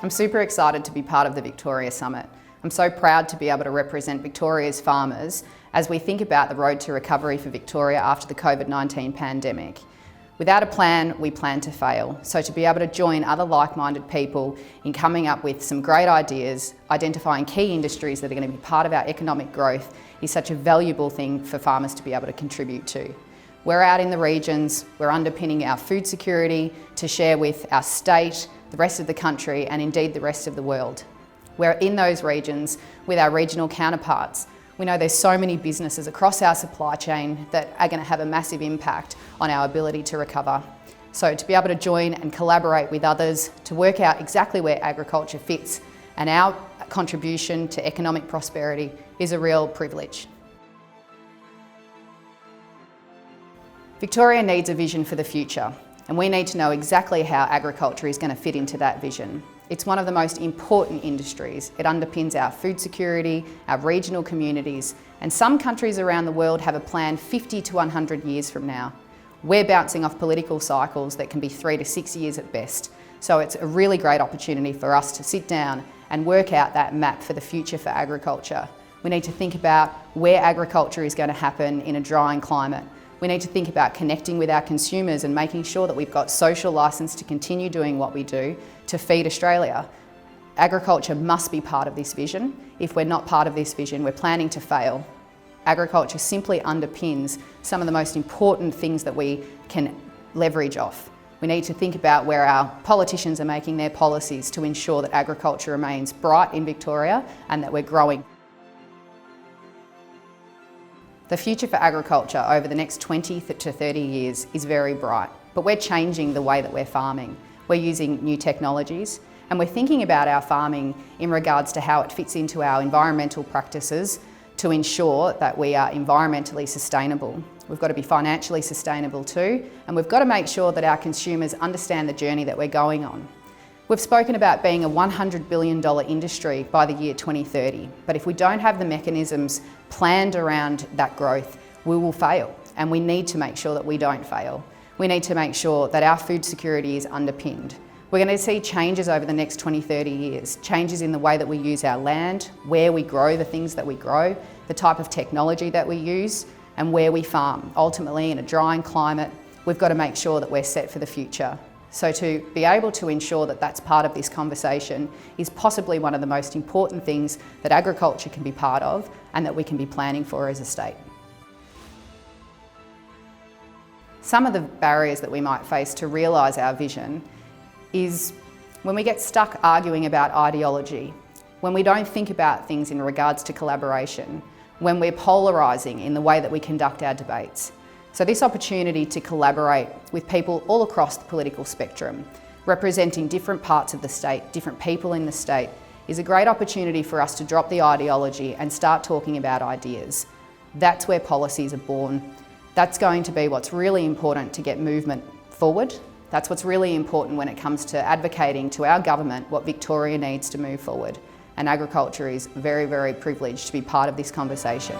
I'm super excited to be part of the Victoria Summit. I'm so proud to be able to represent Victoria's farmers as we think about the road to recovery for Victoria after the COVID-19 pandemic. Without a plan, we plan to fail. So to be able to join other like-minded people in coming up with some great ideas, identifying key industries that are going to be part of our economic growth is such a valuable thing for farmers to be able to contribute to. We're out in the regions, we're underpinning our food security to share with our state, the rest of the country and indeed the rest of the world. We're in those regions with our regional counterparts. We know there's so many businesses across our supply chain that are going to have a massive impact on our ability to recover. So to be able to join and collaborate with others to work out exactly where agriculture fits and our contribution to economic prosperity is a real privilege. Victoria needs a vision for the future, and we need to know exactly how agriculture is going to fit into that vision. It's one of the most important industries. It underpins our food security, our regional communities, and some countries around the world have a plan 50 to 100 years from now. We're bouncing off political cycles that can be 3 to 6 years at best. So it's a really great opportunity for us to sit down and work out that map for the future for agriculture. We need to think about where agriculture is going to happen in a drying climate. We need to think about connecting with our consumers and making sure that we've got social licence to continue doing what we do to feed Australia. Agriculture must be part of this vision. If we're not part of this vision, we're planning to fail. Agriculture simply underpins some of the most important things that we can leverage off. We need to think about where our politicians are making their policies to ensure that agriculture remains bright in Victoria and that we're growing. The future for agriculture over the next 20 to 30 years is very bright, but we're changing the way that we're farming. We're using new technologies and we're thinking about our farming in regards to how it fits into our environmental practices to ensure that we are environmentally sustainable. We've got to be financially sustainable too, and we've got to make sure that our consumers understand the journey that we're going on. We've spoken about being a $100 billion industry by the year 2030, but if we don't have the mechanisms planned around that growth, we will fail, and we need to make sure that we don't fail. We need to make sure that our food security is underpinned. We're going to see changes over the next 20, 30 years, changes in the way that we use our land, where we grow the things that we grow, the type of technology that we use, and where we farm. Ultimately, in a drying climate, we've got to make sure that we're set for the future. So to be able to ensure that that's part of this conversation is possibly one of the most important things that agriculture can be part of and that we can be planning for as a state. Some of the barriers that we might face to realise our vision is when we get stuck arguing about ideology, when we don't think about things in regards to collaboration, when we're polarising in the way that we conduct our debates. So this opportunity to collaborate with people all across the political spectrum, representing different parts of the state, different people in the state, is a great opportunity for us to drop the ideology and start talking about ideas. That's where policies are born. That's going to be what's really important to get movement forward. That's what's really important when it comes to advocating to our government what Victoria needs to move forward. And agriculture is very, very privileged to be part of this conversation.